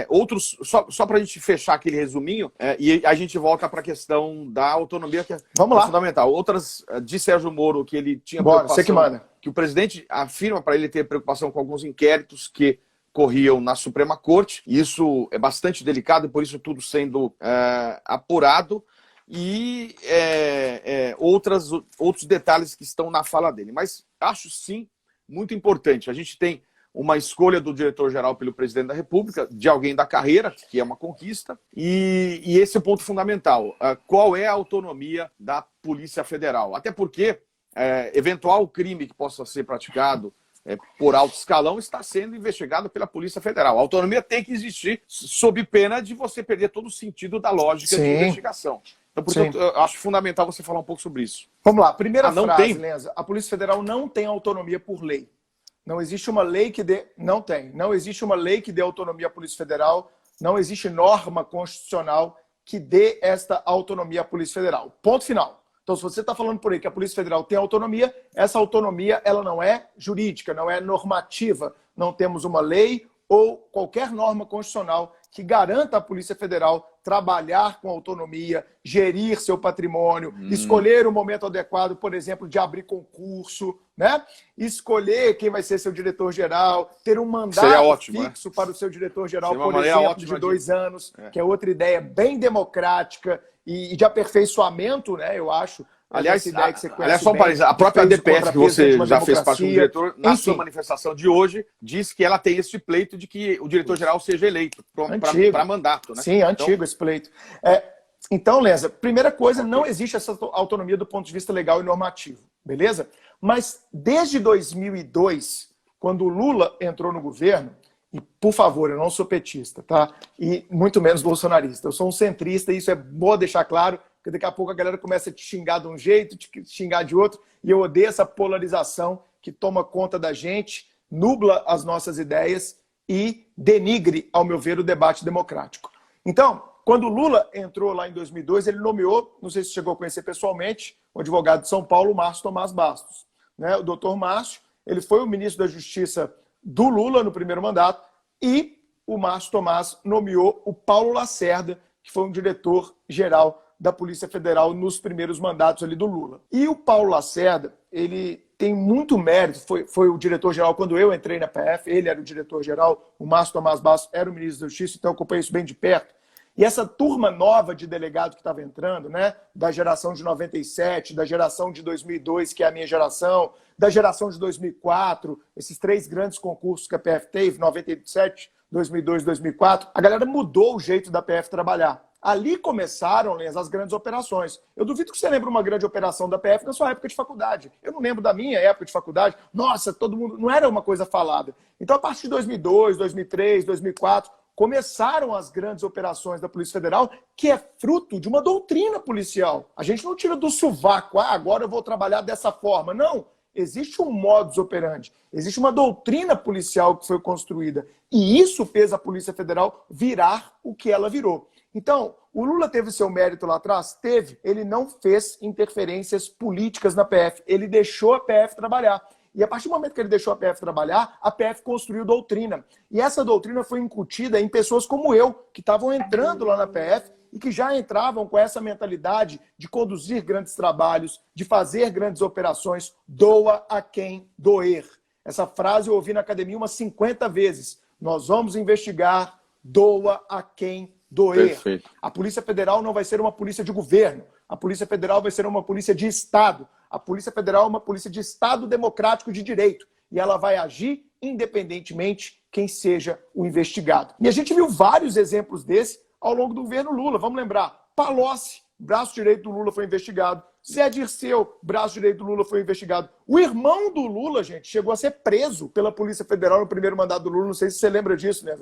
Speaker 1: outros, só para a gente fechar aquele resuminho, e a gente volta para a questão da autonomia, que é fundamental. Outras, de Sérgio Moro, que ele tinha preocupação, você que manda, que o presidente afirma para ele ter preocupação com alguns inquéritos que corriam na Suprema Corte. Isso é bastante delicado, por isso tudo sendo apurado. E outros detalhes que estão na fala dele. Mas acho, sim, muito importante. A gente tem uma escolha do diretor-geral pelo presidente da República, de alguém da carreira, que é uma conquista, e esse é o ponto fundamental. Qual é a autonomia da Polícia Federal? Até porque eventual crime que possa ser praticado por alto escalão está sendo investigado pela Polícia Federal. A autonomia tem que existir sob pena de você perder todo o sentido da lógica de investigação. Então, portanto, eu acho fundamental você falar um pouco sobre isso.
Speaker 2: Vamos lá. Primeira frase, Lenza. A Polícia Federal não tem autonomia por lei. Não existe uma lei que dê... Não tem. Não existe uma lei que dê autonomia à Polícia Federal. Não existe norma constitucional que dê esta autonomia à Polícia Federal. Ponto final. Então, se você está falando por aí que a Polícia Federal tem autonomia, essa autonomia ela não é jurídica, não é normativa. Não temos uma lei ou qualquer norma constitucional que garanta à Polícia Federal trabalhar com autonomia, gerir seu patrimônio, escolher o momento adequado, por exemplo, de abrir concurso, né? Escolher quem vai ser seu diretor-geral, ter um mandato fixo para o seu diretor-geral, por exemplo, de 2 anos, que é outra ideia bem democrática e de aperfeiçoamento, né? Eu acho.
Speaker 1: Aliás, só um parênteses, a própria DPF que você já fez parte do diretor, na sua manifestação de hoje, diz que ela tem esse pleito de que o diretor-geral seja eleito para mandato. Né?
Speaker 2: Sim, antigo esse pleito. Então, Lenza, primeira coisa, não existe essa autonomia do ponto de vista legal e normativo, beleza? Mas desde 2002, quando o Lula entrou no governo, e por favor, eu não sou petista, tá? E muito menos bolsonarista, eu sou um centrista, e isso é bom deixar claro, porque daqui a pouco a galera começa a te xingar de um jeito, te xingar de outro, e eu odeio essa polarização que toma conta da gente, nubla as nossas ideias e denigre, ao meu ver, o debate democrático. Então, quando o Lula entrou lá em 2002, ele nomeou, não sei se chegou a conhecer pessoalmente, o advogado de São Paulo, Márcio Tomás Bastos. Né? O doutor Márcio, ele foi o ministro da Justiça do Lula no primeiro mandato, e o Márcio Tomás nomeou o Paulo Lacerda, que foi um diretor-geral da Polícia Federal nos primeiros mandatos ali do Lula. E o Paulo Lacerda, ele tem muito mérito, foi o diretor-geral, quando eu entrei na PF, ele era o diretor-geral, o Márcio Tomás Bastos era o ministro da Justiça, então eu acompanhei isso bem de perto. E essa turma nova de delegado que estava entrando, né, da geração de 97, da geração de 2002, que é a minha geração, da geração de 2004, esses 3 grandes concursos que a PF teve, 97, 2002, 2004, a galera mudou o jeito da PF trabalhar. Ali começaram, Lenz, as grandes operações. Eu duvido que você lembre uma grande operação da PF na sua época de faculdade. Eu não lembro da minha época de faculdade. Nossa, todo mundo... Não era uma coisa falada. Então, a partir de 2002, 2003, 2004, começaram as grandes operações da Polícia Federal, que é fruto de uma doutrina policial. A gente não tira do sovaco, agora eu vou trabalhar dessa forma. Não. Existe um modus operandi, existe uma doutrina policial que foi construída. E isso fez a Polícia Federal virar o que ela virou. Então, o Lula teve seu mérito lá atrás? Teve. Ele não fez interferências políticas na PF. Ele deixou a PF trabalhar. E a partir do momento que ele deixou a PF trabalhar, a PF construiu doutrina. E essa doutrina foi incutida em pessoas como eu, que estavam entrando lá na PF e que já entravam com essa mentalidade de conduzir grandes trabalhos, de fazer grandes operações, doa a quem doer. Essa frase eu ouvi na academia umas 50 vezes. Nós vamos investigar, doa a quem doer.
Speaker 1: Perfeito.
Speaker 2: A Polícia Federal não vai ser uma polícia de governo. A Polícia Federal vai ser uma polícia de Estado. A Polícia Federal é uma polícia de Estado democrático de direito. E ela vai agir independentemente quem seja o investigado. E a gente viu vários exemplos desse ao longo do governo Lula. Vamos lembrar, Palocci, braço direito do Lula, foi investigado. Zé Dirceu, braço direito do Lula, foi investigado. O irmão do Lula, gente, chegou a ser preso pela Polícia Federal no primeiro mandato do Lula. Não sei se você lembra disso, né?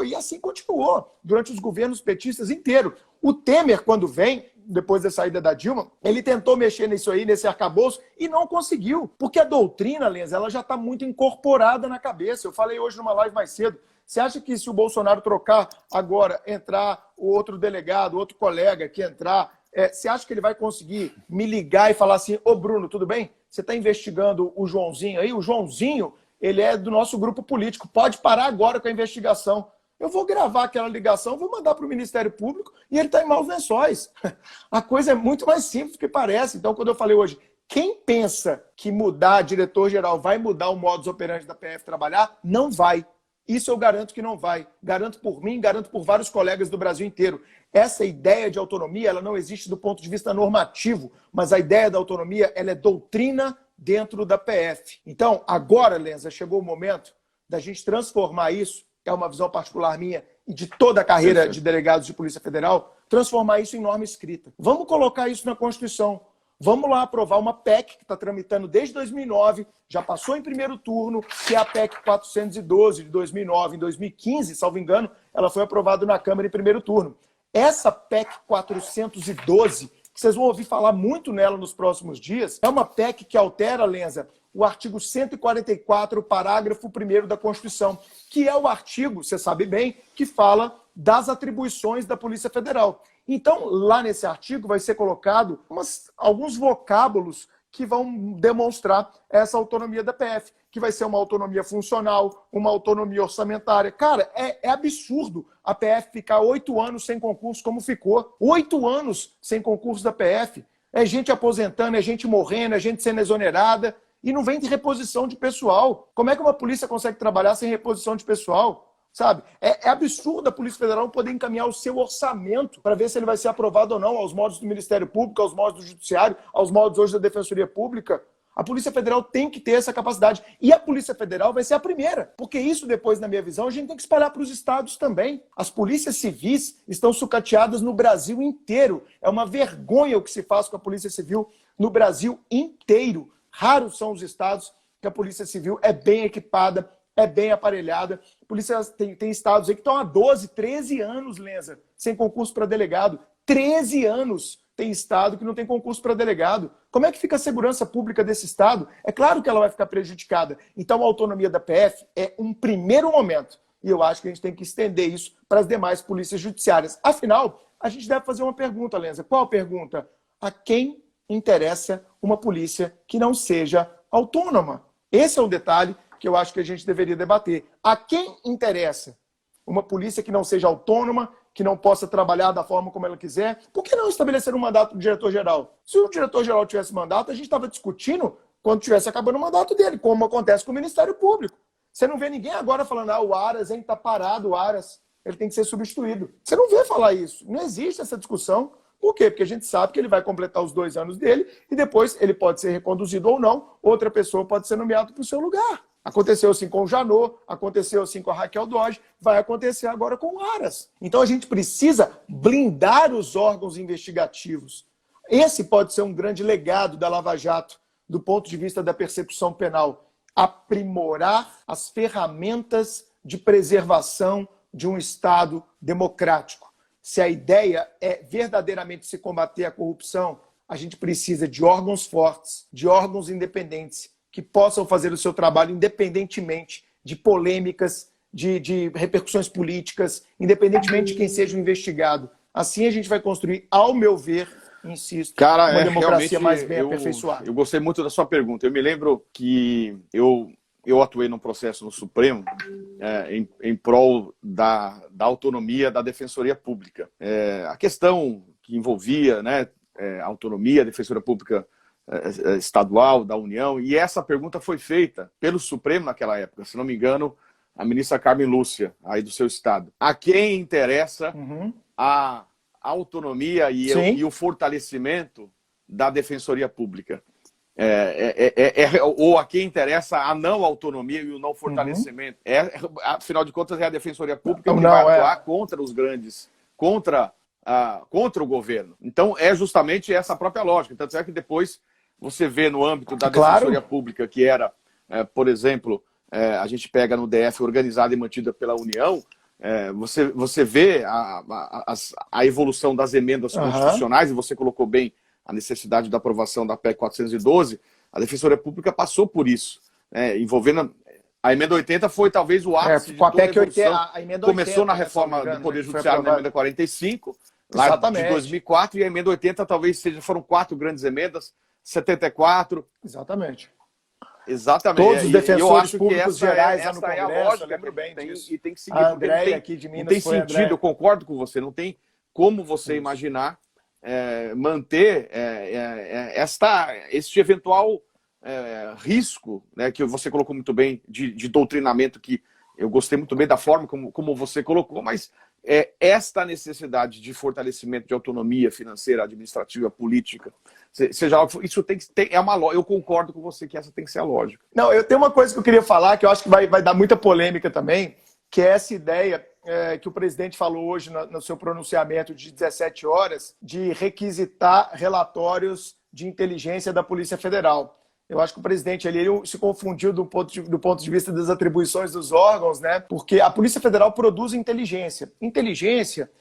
Speaker 2: E assim continuou durante os governos petistas inteiros. O Temer, quando vem, depois da saída da Dilma, ele tentou mexer nisso aí, nesse arcabouço, e não conseguiu. Porque a doutrina, Lenz, ela já está muito incorporada na cabeça. Eu falei hoje numa live mais cedo. Você acha que se o Bolsonaro trocar agora, entrar o outro delegado, outro colega que entrar, você acha que ele vai conseguir me ligar e falar assim, ô Bruno, tudo bem? Você está investigando o Joãozinho aí? O Joãozinho, ele é do nosso grupo político, pode parar agora com a investigação. Eu vou gravar aquela ligação, vou mandar para o Ministério Público e ele está em maus lençóis. A coisa é muito mais simples do que parece. Então, quando eu falei hoje, quem pensa que mudar diretor-geral vai mudar o modus operandi da PF trabalhar, não vai. Isso eu garanto que não vai. Garanto por mim, garanto por vários colegas do Brasil inteiro. Essa ideia de autonomia, ela não existe do ponto de vista normativo, mas a ideia da autonomia, ela é doutrina dentro da PF. Então, agora, Lenza, chegou o momento da gente transformar isso, é uma visão particular minha e de toda a carreira de delegados de Polícia Federal, transformar isso em norma escrita. Vamos colocar isso na Constituição. Vamos lá aprovar uma PEC que está tramitando desde 2009, já passou em primeiro turno, que é a PEC 412 de 2009. Em 2015, salvo engano, ela foi aprovada na Câmara em primeiro turno. Essa PEC 412, que vocês vão ouvir falar muito nela nos próximos dias, é uma PEC que altera, Lenza, o artigo 144, parágrafo 1º da Constituição, que é o artigo, você sabe bem, que fala das atribuições da Polícia Federal. Então, lá nesse artigo vai ser colocado alguns vocábulos que vão demonstrar essa autonomia da PF, que vai ser uma autonomia funcional, uma autonomia orçamentária. Cara, é absurdo a PF ficar 8 anos sem concurso como ficou. 8 anos sem concurso da PF. É gente aposentando, é gente morrendo, é gente sendo exonerada e não vem de reposição de pessoal. Como é que uma polícia consegue trabalhar sem reposição de pessoal? Sabe? É absurdo a Polícia Federal poder encaminhar o seu orçamento para ver se ele vai ser aprovado ou não, aos modos do Ministério Público, aos modos do Judiciário, aos modos hoje da Defensoria Pública. A Polícia Federal tem que ter essa capacidade. E a Polícia Federal vai ser a primeira. Porque isso, depois, na minha visão, a gente tem que espalhar para os estados também. As polícias civis estão sucateadas no Brasil inteiro. É uma vergonha o que se faz com a Polícia Civil no Brasil inteiro. Raros são os estados que a Polícia Civil é bem equipada, é bem aparelhada. A polícia tem estados aí que estão há 12, 13 anos, Lenza, sem concurso para delegado. 13 anos tem estado que não tem concurso para delegado. Como é que fica a segurança pública desse estado? É claro que ela vai ficar prejudicada. Então a autonomia da PF é um primeiro momento. E eu acho que a gente tem que estender isso para as demais polícias judiciárias. Afinal, a gente deve fazer uma pergunta, Lenza. Qual a pergunta? A quem interessa uma polícia que não seja autônoma? Esse é o detalhe que eu acho que a gente deveria debater. A quem interessa uma polícia que não seja autônoma, que não possa trabalhar da forma como ela quiser? Por que não estabelecer um mandato do diretor-geral? Se o diretor-geral tivesse mandato, a gente estava discutindo quando estivesse acabando o mandato dele, como acontece com o Ministério Público. Você não vê ninguém agora falando, o Aras está parado, o Aras ele tem que ser substituído. Você não vê falar isso. Não existe essa discussão. Por quê? Porque a gente sabe que ele vai completar os 2 anos dele e depois ele pode ser reconduzido ou não, outra pessoa pode ser nomeada para o seu lugar. Aconteceu assim com o Janot, aconteceu assim com a Raquel Dodge, vai acontecer agora com o Aras. Então a gente precisa blindar os órgãos investigativos. Esse pode ser um grande legado da Lava Jato, do ponto de vista da persecução penal. Aprimorar as ferramentas de preservação de um Estado democrático. Se a ideia é verdadeiramente se combater a corrupção, a gente precisa de órgãos fortes, de órgãos independentes, que possam fazer o seu trabalho independentemente de polêmicas, de repercussões políticas, independentemente de quem seja o investigado. Assim a gente vai construir, ao meu ver, insisto, uma democracia mais bem aperfeiçoada.
Speaker 1: Eu gostei muito da sua pergunta. Eu me lembro que eu atuei num processo no Supremo em prol da autonomia da Defensoria Pública. A questão que envolvia, né, a autonomia da Defensoria Pública estadual, da União, e essa pergunta foi feita pelo Supremo naquela época, se não me engano, a ministra Carmen Lúcia, aí do seu estado. A quem interessa a autonomia e o fortalecimento da Defensoria Pública? Ou a quem interessa a não autonomia e o não fortalecimento? Afinal de contas, é a Defensoria Pública que vai atuar contra os grandes, contra o governo. Então, é justamente essa própria lógica. Tanto é que depois você vê no âmbito da Defensoria Pública, que era, por exemplo, a gente pega no DF organizada e mantida pela União, você vê a evolução das emendas constitucionais, e você colocou bem a necessidade da aprovação da PEC 412, a Defensoria Pública passou por isso, envolvendo... A emenda 80 foi talvez o ápice de toda a evolução. A emenda 80, começou na reforma do Poder Judiciário na emenda 45, lá de 2004, e a emenda 80 talvez foram 4 grandes emendas, 74.
Speaker 2: Exatamente.
Speaker 1: Todos
Speaker 2: os defensores públicos gerais
Speaker 1: no Congresso, a lógica,
Speaker 2: lembro bem disso.
Speaker 1: E tem que seguir.
Speaker 2: A Andréia aqui de Minas
Speaker 1: não tem sentido, eu concordo com você, não tem como você imaginar manter este eventual risco, né, que você colocou muito bem, de doutrinamento, que eu gostei muito bem da forma como você colocou, mas esta necessidade de fortalecimento de autonomia financeira, administrativa, política, seja isso tem que ter, eu concordo com você que essa tem que ser a lógica.
Speaker 2: Não, eu tenho uma coisa que eu queria falar, que eu acho que vai dar muita polêmica também, que é essa ideia que o presidente falou hoje no seu pronunciamento de 17 horas, de requisitar relatórios de inteligência da Polícia Federal. Eu acho que o presidente ele se confundiu do ponto de vista das atribuições dos órgãos, né? Porque a Polícia Federal produz inteligência. Inteligência,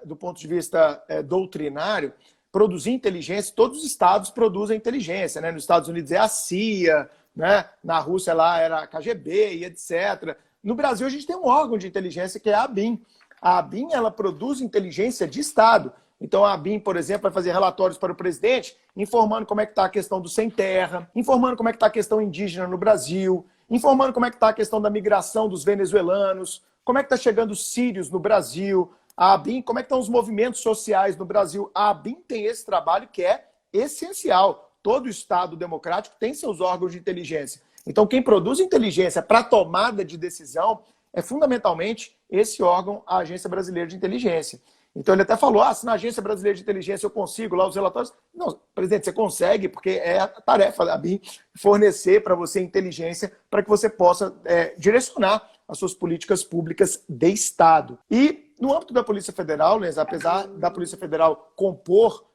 Speaker 2: do ponto de vista doutrinário, produzir inteligência, todos os estados produzem inteligência, né? Nos Estados Unidos é a CIA, né? Na Rússia lá era a KGB e etc. No Brasil a gente tem um órgão de inteligência que é a ABIN. A ABIN ela produz inteligência de Estado. Então a ABIN, por exemplo, vai fazer relatórios para o presidente, informando como é que está a questão do sem terra, informando como é que está a questão indígena no Brasil, informando como é que está a questão da migração dos venezuelanos, como é que está chegando os sírios no Brasil, a ABIN, como é que estão os movimentos sociais no Brasil. A ABIN tem esse trabalho que é essencial. Todo Estado democrático tem seus órgãos de inteligência. Então quem produz inteligência para tomada de decisão é fundamentalmente esse órgão, a Agência Brasileira de Inteligência. Então ele até falou, se na Agência Brasileira de Inteligência eu consigo lá os relatórios. Não, presidente, você consegue, porque é a tarefa da ABIN fornecer para você inteligência para que você possa direcionar as suas políticas públicas de Estado. E no âmbito da Polícia Federal, né, apesar da Polícia Federal compor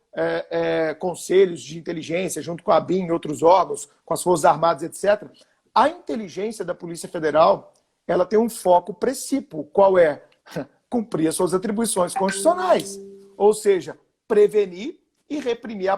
Speaker 2: conselhos de inteligência junto com a ABIN e outros órgãos, com as Forças Armadas, etc., a inteligência da Polícia Federal ela tem um foco precípuo, qual é? Cumprir as suas atribuições constitucionais, ou seja, prevenir e reprimir a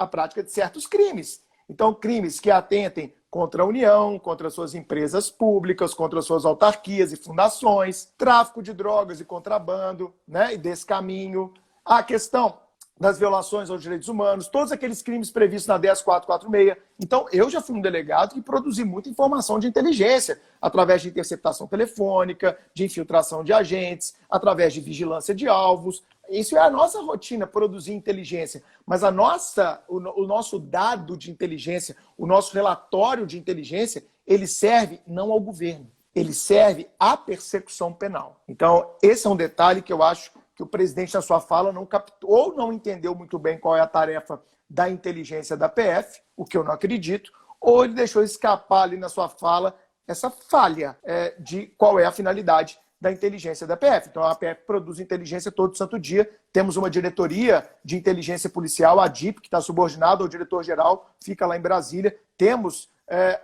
Speaker 2: prática de certos crimes. Então, crimes que atentem contra a União, contra suas empresas públicas, contra suas autarquias e fundações, tráfico de drogas e contrabando, né, e descaminho, a questão das violações aos direitos humanos, todos aqueles crimes previstos na 10446. Então, eu já fui um delegado que produzi muita informação de inteligência, através de interceptação telefônica, de infiltração de agentes, através de vigilância de alvos, Isso é a nossa rotina, produzir inteligência. Mas o nosso dado de inteligência, o nosso relatório de inteligência, ele serve não ao governo, ele serve à persecução penal. Então, esse é um detalhe que eu acho que o presidente, na sua fala, não captou ou não entendeu muito bem qual é a tarefa da inteligência da PF, o que eu não acredito, ou ele deixou escapar ali na sua fala essa falha de qual é a finalidade da inteligência da PF. Então, a PF produz inteligência todo santo dia. Temos uma diretoria de inteligência policial, a DIP, que está subordinada ao diretor-geral, fica lá em Brasília. Temos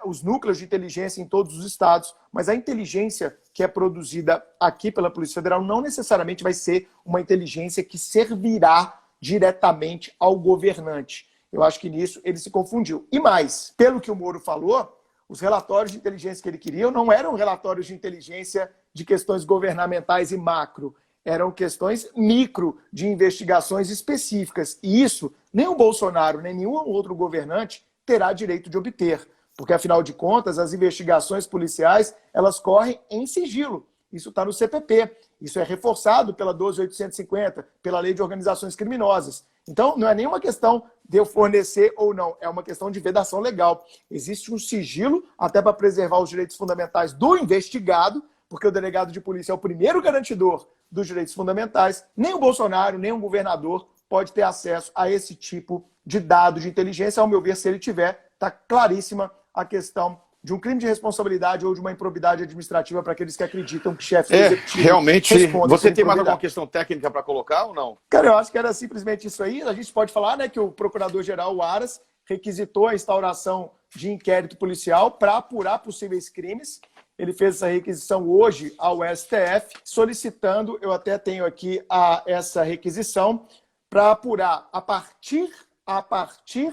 Speaker 2: os núcleos de inteligência em todos os estados, mas a inteligência que é produzida aqui pela Polícia Federal não necessariamente vai ser uma inteligência que servirá diretamente ao governante. Eu acho que nisso ele se confundiu. E mais, pelo que o Moro falou, os relatórios de inteligência que ele queria não eram relatórios de inteligência de questões governamentais e macro, eram questões micro de investigações específicas. E isso nem o Bolsonaro, nem nenhum outro governante terá direito de obter, porque, afinal de contas, as investigações policiais elas correm em sigilo. Isso está no CPP. Isso é reforçado pela 12.850, pela Lei de Organizações Criminosas. Então, não é nenhuma questão de eu fornecer ou não, é uma questão de vedação legal. Existe um sigilo, até para preservar os direitos fundamentais do investigado, porque o delegado de polícia é o primeiro garantidor dos direitos fundamentais. Nem o Bolsonaro, nem um governador pode ter acesso a esse tipo de dado de inteligência. Ao meu ver, se ele tiver, está claríssima a questão de um crime de responsabilidade ou de uma improbidade administrativa para aqueles que acreditam que chefe executivo
Speaker 1: realmente. Você tem mais alguma
Speaker 2: improbidade.
Speaker 1: questão técnica para colocar ou não?
Speaker 2: Cara, eu acho que era simplesmente isso aí. A gente pode falar, né, que o procurador-geral, o Aras, requisitou a instauração de inquérito policial para apurar possíveis crimes. Ele fez essa requisição hoje ao STF, solicitando, eu até tenho aqui essa requisição, para apurar a partir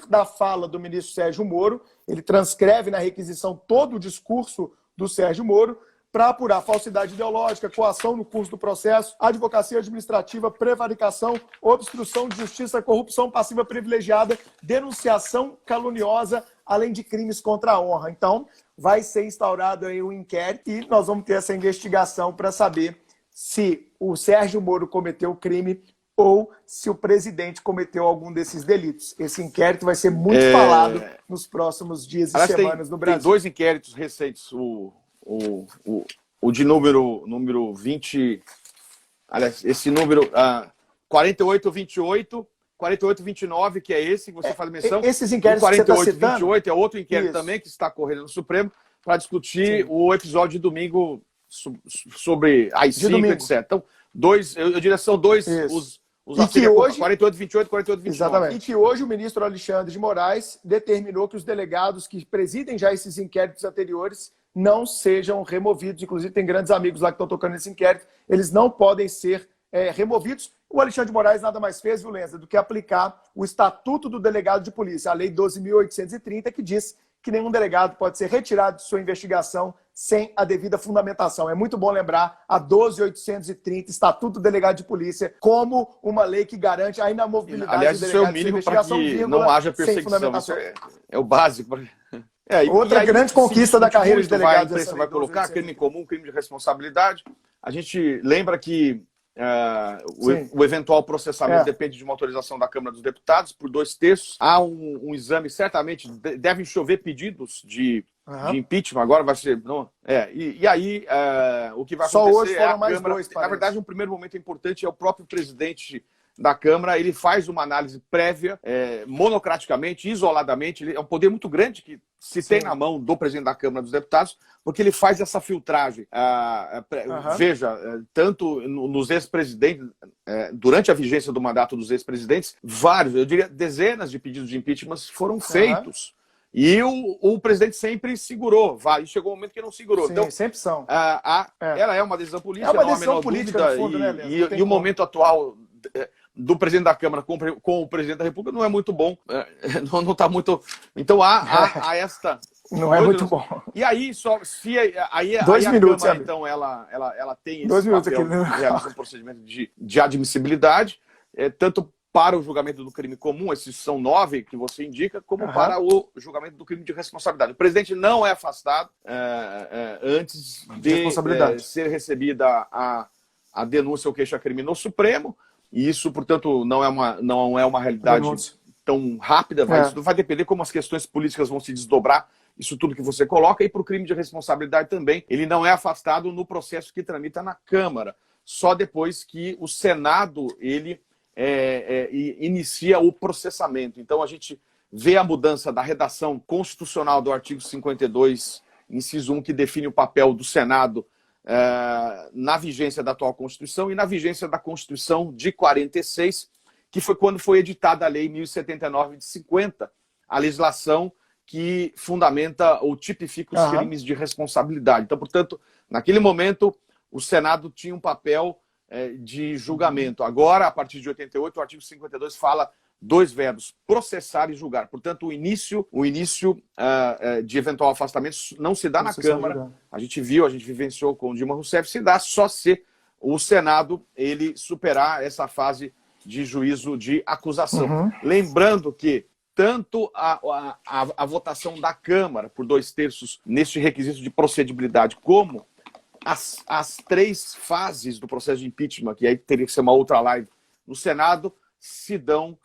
Speaker 2: da fala do ministro Sérgio Moro. Ele transcreve na requisição todo o discurso do Sérgio Moro para apurar falsidade ideológica, coação no curso do processo, advocacia administrativa, prevaricação, obstrução de justiça, corrupção passiva privilegiada, denunciação caluniosa, além de crimes contra a honra. Então, vai ser instaurado aí um inquérito e nós vamos ter essa investigação para saber se o Sérgio Moro cometeu o crime ou se o presidente cometeu algum desses delitos. Esse inquérito vai ser muito falado nos próximos dias e semanas no Brasil.
Speaker 1: Tem dois inquéritos recentes, o de número 20, aliás, esse número 4828, 4829, que é esse que você faz menção.
Speaker 2: Esses inquéritos que você está citando...
Speaker 1: 4828 é outro inquérito também que está correndo no Supremo para discutir o episódio de domingo sobre AI-5, etc. Então, eu diria que são dois...
Speaker 2: E que hoje,
Speaker 1: 4828, 4829.
Speaker 2: Exatamente. E que hoje o ministro Alexandre de Moraes determinou que os delegados que presidem já esses inquéritos anteriores não sejam removidos. Inclusive, tem grandes amigos lá que estão tocando nesse inquérito. Eles não podem ser removidos. O Alexandre de Moraes nada mais fez, viu, Lenza, do que aplicar o Estatuto do Delegado de Polícia, a Lei 12.830, que diz que nenhum delegado pode ser retirado de sua investigação sem a devida fundamentação. É muito bom lembrar a 12.830, Estatuto do Delegado de Polícia, como uma lei que garante a inamovibilidade
Speaker 1: do delegado. Aliás, isso é o mínimo para que não haja perseguição. Isso é o básico.
Speaker 2: Outra grande conquista da carreira de delegado.
Speaker 1: A imprensa vai colocar crime comum, crime de responsabilidade. A gente lembra que o eventual processamento depende de uma autorização da Câmara dos Deputados por 2/3. Há um exame, certamente, devem chover pedidos de impeachment, agora vai ser... E aí, o que vai acontecer
Speaker 2: só hoje foram mais
Speaker 1: Câmara...
Speaker 2: dois,
Speaker 1: na verdade, um primeiro momento importante é o próprio presidente da Câmara, ele faz uma análise prévia, monocraticamente, isoladamente. É um poder muito grande que se tem na mão do presidente da Câmara dos Deputados, porque ele faz essa filtragem. Veja, tanto nos ex-presidentes, durante a vigência do mandato dos ex-presidentes, vários, eu diria dezenas de pedidos de impeachment foram feitos. E o presidente sempre segurou. E chegou um momento que não segurou.
Speaker 2: Sim,
Speaker 1: então,
Speaker 2: sempre são.
Speaker 1: Ela é uma decisão política,
Speaker 2: é uma
Speaker 1: não há a
Speaker 2: decisão
Speaker 1: menor
Speaker 2: política,
Speaker 1: dúvida.
Speaker 2: no fundo, né, Leandro?
Speaker 1: E o momento atual do presidente da Câmara com o presidente da República não é muito bom. Não está muito... Então há esta...
Speaker 2: Não é muito bom.
Speaker 1: E aí, aí
Speaker 2: 2 minutos,
Speaker 1: a Câmara, então, ela tem esse
Speaker 2: 2 minutos
Speaker 1: papel,
Speaker 2: aqui,
Speaker 1: realiza um procedimento de admissibilidade, tanto para o julgamento do crime comum, esses são 9 que você indica, como para o julgamento do crime de responsabilidade. O presidente não é afastado antes de ser recebida a denúncia ou queixa-crime no Supremo. e isso, portanto, não é uma realidade tão rápida, isso vai depender como as questões políticas vão se desdobrar, isso tudo que você coloca, e para o crime de responsabilidade também, ele não é afastado no processo que tramita na Câmara, só depois que o Senado, ele inicia o processamento. Então, a gente vê a mudança da redação constitucional do artigo 52, inciso 1, que define o papel do Senado na vigência da atual Constituição e na vigência da Constituição de 46, que foi quando foi editada a Lei 1079 de 50, a legislação que fundamenta ou tipifica os crimes de responsabilidade. Então, portanto, naquele momento, o Senado tinha um papel de julgamento. Agora, a partir de 88, o artigo 52 fala dois verbos, processar e julgar. Portanto, o início de eventual afastamento não se dá na Câmara. A gente vivenciou com Dilma Rousseff, se dá só se o Senado ele superar essa fase de juízo de acusação. Lembrando que tanto a votação da Câmara por 2/3 neste requisito de procedibilidade, como as 3 fases do processo de impeachment, que aí teria que ser uma outra live, no Senado, se dão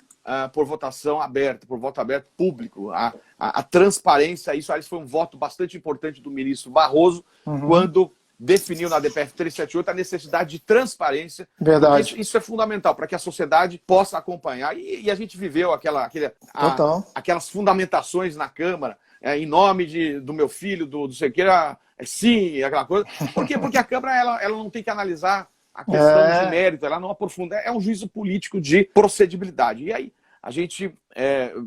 Speaker 1: por votação aberta, por voto aberto público. A transparência, isso foi um voto bastante importante do ministro Barroso, quando definiu na DPF 378 a necessidade de transparência.
Speaker 2: Verdade.
Speaker 1: Isso é fundamental para que a sociedade possa acompanhar. E a gente viveu aquelas fundamentações na Câmara, em nome do meu filho, do sei que, sim, aquela coisa. Por quê? Porque a Câmara ela não tem que analisar a questão de mérito, ela não aprofunda, é um juízo político de procedibilidade. E aí a gente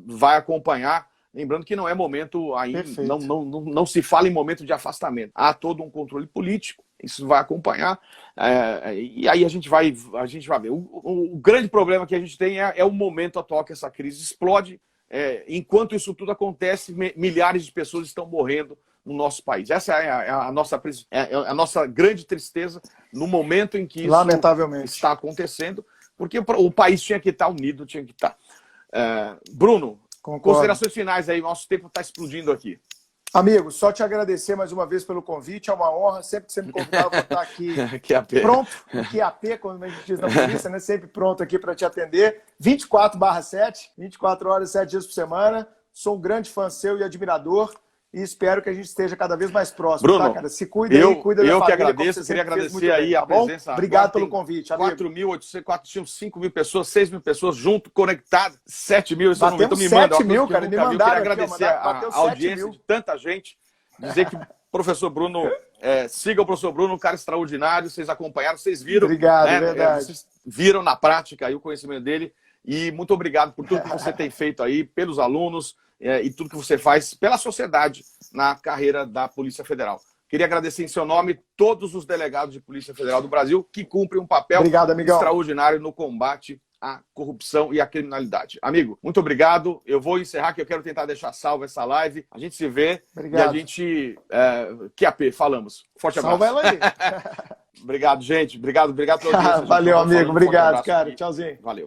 Speaker 1: vai acompanhar, lembrando que não é momento ainda, não se fala em momento de afastamento. Há todo um controle político, isso vai acompanhar, e aí a gente vai ver. O grande problema que a gente tem é o momento atual que essa crise explode. Enquanto isso tudo acontece, milhares de pessoas estão morrendo no nosso país. Essa é a nossa grande tristeza no momento em que isso está acontecendo, porque o país tinha que estar unido, tinha que estar. Bruno, considerações finais aí, nosso tempo está explodindo aqui.
Speaker 2: Amigo, só te agradecer mais uma vez pelo convite, é uma honra, sempre que você me convidar eu vou estar aqui pronto, QAP, como a gente diz na polícia, né? Sempre pronto aqui para te atender, 24/7, 24 horas, 7 dias por semana, sou um grande fã seu e admirador, e espero que a gente esteja cada vez mais próximo,
Speaker 1: Bruno,
Speaker 2: tá, cara? Se cuida aí, cuida da família.
Speaker 1: Eu que agradeço, queria agradecer aí a presença.
Speaker 2: Obrigado pelo convite, amigo.
Speaker 1: 5.000 pessoas, 6.000 pessoas junto, conectadas, 7.000.
Speaker 2: Batemos 7.000, cara, me mandaram.
Speaker 1: Queria agradecer a audiência de tanta gente, dizer que o professor Bruno, siga o professor Bruno, um cara extraordinário, vocês acompanharam, vocês viram.
Speaker 2: Obrigado, verdade.
Speaker 1: Vocês viram na prática aí o conhecimento dele, e muito obrigado por tudo que você tem feito aí, pelos alunos, e tudo que você faz pela sociedade na carreira da Polícia Federal. Queria agradecer em seu nome todos os delegados de Polícia Federal do Brasil que cumprem um papel extraordinário no combate à corrupção e à criminalidade. Amigo, muito obrigado. Eu vou encerrar, que eu quero tentar deixar salva essa live. A gente se vê e a gente... QAP, falamos. Forte abraço.
Speaker 2: Salva ela aí.
Speaker 1: Obrigado, gente. Obrigado pela audiência.
Speaker 2: Valeu, amigo. Obrigado, cara. Tchauzinho.
Speaker 1: Valeu.